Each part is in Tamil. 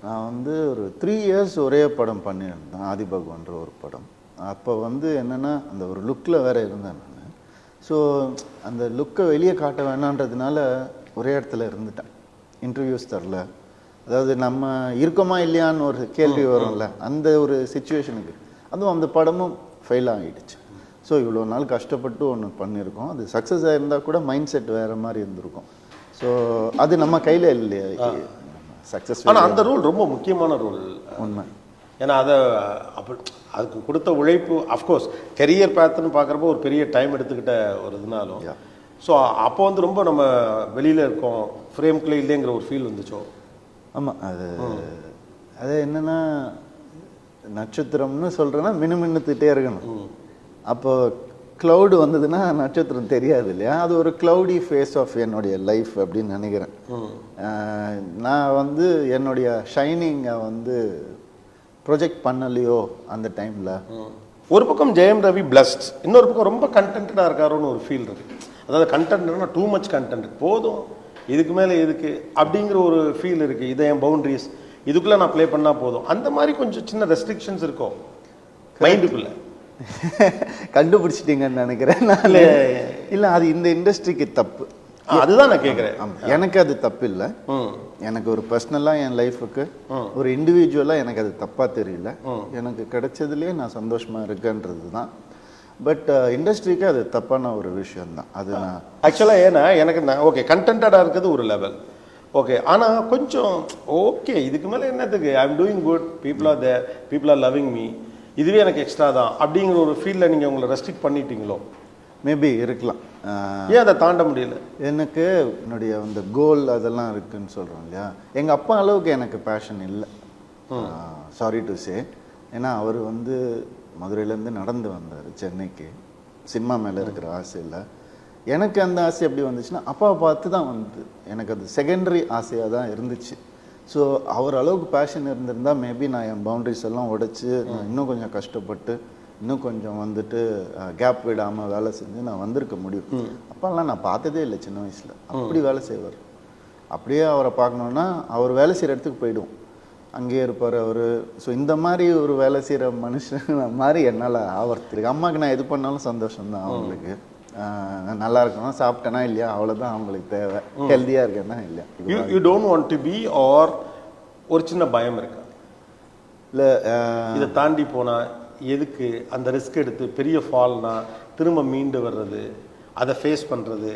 நான் வந்து ஒரு 3 இயர்ஸ் ஒரே படம் பண்ணியிருந்தேன், ஆதிபகவான்ற ஒரு படம். அப்போ வந்து என்னென்னா அந்த ஒரு லுக்கில் வேறு இருந்தேன் நான். ஸோ அந்த லுக்கை வெளியே காட்ட வேணான்றதுனால ஒரே இடத்துல இருந்துட்டேன். இன்டர்வியூஸ் தரல, அதாவது நம்ம இருக்கோமா இல்லையான்னு ஒரு கேள்வி வரும்ல, அந்த ஒரு சுச்சுவேஷனுக்கு. அதுவும் அந்த படமும் ஃபெயில் ஆகிடுச்சு. ஸோ இவ்வளோ நாள் கஷ்டப்பட்டு ஒன்று பண்ணியிருக்கோம், அது சக்ஸஸ் ஆகிருந்தால் கூட மைண்ட் செட் வேறு மாதிரி இருந்திருக்கும். ஸோ அது நம்ம கையில் இல்லையா சக்ஸஸ். ஆனால் அந்த ரோல் ரொம்ப முக்கியமான ரோல். உண்மை. ஏன்னா அதை அப்போ அதுக்கு கொடுத்த உழைப்பு, அஃப்கோர்ஸ் கெரியர் பேத்துன்னு பார்க்குறப்போ ஒரு பெரிய டைம் எடுத்துக்கிட்ட ஒரு இதுனாலும், ஸோ அப்போ வந்து ரொம்ப நம்ம வெளியில் இருக்கோம், ஃப்ரேம்குள்ளே இல்லைங்கிற ஒரு ஃபீல் வந்துச்சோ? ஆமாம், அது என்னென்னா நட்சத்திரம்னு சொல்கிறேன்னா மினுமின்னுத்துட்டே இருக்கணும். அப்போ க்ளவுடு வந்ததுன்னா நட்சத்திரம் தெரியாது இல்லையா, அது ஒரு க்ளவுடி ஃபேஸ் ஆஃப் என்னுடைய லைஃப் அப்படின்னு நினைக்கிறேன். நான் வந்து என்னுடைய ஷைனிங்கை வந்து ப்ரொஜெக்ட் பண்ணலையோ அந்த டைமில். ஒரு பக்கம் ஜெயம் ரவி பிளஸ்ட், இன்னொரு பக்கம் ரொம்ப கண்டென்ட்டாக இருக்காரோன்னு ஒரு ஃபீல் இருக்குது. அதாவது கண்டென்ட்னா டூ மச் கண்டென்ட், போதும் இதுக்கு மேலே எதுக்கு அப்படிங்கிற ஒரு ஃபீல் இருக்குது. இதை என் பவுண்ட்ரிஸ் இதுக்குள்ளே நான் ப்ளே பண்ணால் போதும், அந்த மாதிரி கொஞ்சம் சின்ன ரெஸ்ட்ரிக்ஷன்ஸ் இருக்கும் மைண்டுக்குள்ளே. கண்டுபிடிச்சிட்டீங்கன்னு நினைக்கிறேன் நான். இல்லை, அது இந்த இண்டஸ்ட்ரிக்கு தப்பு. அதுதான் நான் கேட்குறேன். எனக்கு அது தப்பு இல்லை. எனக்கு ஒரு பர்சனலாக என் லைஃபுக்கு ஒரு இண்டிவிஜுவலாக எனக்கு அது தப்பாக தெரியல. எனக்கு கிடைச்சதுலேயே நான் சந்தோஷமாக இருக்கேன்றது தான். பட் இண்டஸ்ட்ரிக்கு அது தப்பான ஒரு விஷயம்தான். அது நான் ஆக்சுவலாக ஏன்னா எனக்கு நான் ஓகே கண்டென்டாக இருக்கிறது ஒரு லெவல் ஓகே, ஆனால் கொஞ்சம் ஓகே இதுக்கு மேலே என்னத்துக்கு, I am doing good, people are there, people are loving me, இதுவே எனக்கு எக்ஸ்ட்ரா தான் அப்படிங்கிற ஒரு ஃபீல்டில் நீங்கள் உங்களை ரெஸ்ட்ரிக்ட் பண்ணிட்டீங்களோ? மேபி இருக்கலாம். ஏன் அதை தாண்ட முடியல? எனக்கு என்னுடைய அந்த கோல் அதெல்லாம் இருக்குன்னு சொல்கிறோம் இல்லையா, எங்கள் அப்பா அளவுக்கு எனக்கு பேஷன் இல்லை, சாரி டு சே. ஏன்னா அவர் வந்து மதுரையிலேருந்து நடந்து வந்தார் சென்னைக்கு, சினிமா மேலே இருக்கிற ஆசையில். எனக்கு அந்த ஆசை எப்படி வந்துச்சுன்னா அப்பாவை பார்த்து தான் வந்து எனக்கு அது செகண்டரி ஆசையாக தான் இருந்துச்சு. ஸோ அவர் அளவுக்கு பேஷன் இருந்திருந்தால் மேபி நான் என் பவுண்ட்ரிஸ் எல்லாம் உடைச்சி நான் இன்னும் கொஞ்சம் கஷ்டப்பட்டு இன்னும் கொஞ்சம் வந்துட்டு கேப் விடாமல் வேலை செஞ்சு நான் வந்திருக்க முடியும். அப்போல்லாம் நான் பார்த்ததே இல்லை சின்ன வயசில், அப்படி வேலை செய்வார். அப்படியே அவரை பார்க்கணுன்னா அவர் வேலை செய்கிற இடத்துக்கு போயிடுவோம், அங்கேயே இருப்பார் அவர். ஸோ இந்த மாதிரி ஒரு வேலை செய்கிற மனுஷன் மாதிரி என்னால் ஆவறதுக்கு, அம்மாவுக்கு நான் எது பண்ணாலும் சந்தோஷம்தான். அவங்களுக்கு நான் நல்லா இருக்கணும், சாப்பிட்டேனா இல்லையா அவ்வளோதான் அவங்களுக்கு தேவை, ஹெல்த்தியாக இருக்கேன்னா இல்லையா. You don't want to be, ஆர் ஒரு சின்ன பயம் இருக்கா? இல்லை இதை தாண்டி போனால் எதுக்கு அந்த ரிஸ்க் எடுத்து பெரிய ஃபால்னா திரும்ப மீண்டு வர்றது, அதை ஃபேஸ் பண்ணுறது,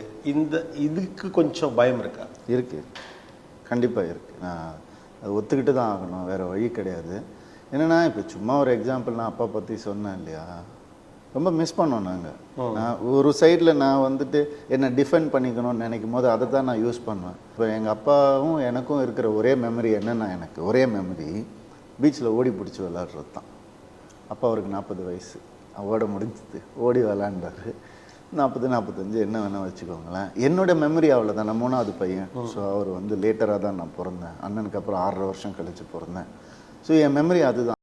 இதுக்கு கொஞ்சம் பயம் இருக்கா? இருக்குது, கண்டிப்பாக இருக்குது. நான் அது ஒத்துக்கிட்டு தான் ஆகணும், வேறு வழி கிடையாது. என்னென்னா இப்போ சும்மா ஒரு எக்ஸாம்பிள் நான் அப்பா பற்றி சொன்னேன் இல்லையா, ரொம்ப மிஸ் பண்ணோம் நாங்கள். நான் ஒரு சைடில் நான் வந்துட்டு என்னை டிஃபெண்ட் பண்ணிக்கணும்னு நினைக்கும் போது அதை தான் நான் யூஸ் பண்ணுவேன். இப்போ எங்கள் அப்பாவும் எனக்கும் இருக்கிற ஒரே மெமரி என்னென்னா, எனக்கு ஒரே மெமரி பீச்சில் ஓடி பிடிச்சி விளாட்றது தான். அப்போ அவருக்கு 40 வயசு, ஓட முடிஞ்சது, ஓடி விளாண்டாரு. 40-45 என்ன வேணால் வச்சுக்கோங்களேன். என்னோடய மெமரி அவ்வளோதான். நான் 3வது பையன். ஸோ அவர் வந்து லேட்டராக தான் நான் பிறந்தேன், அண்ணனுக்கு அப்புறம் 6.5 வருஷம் கழித்து பிறந்தேன். ஸோ என் மெமரி அதுதான்.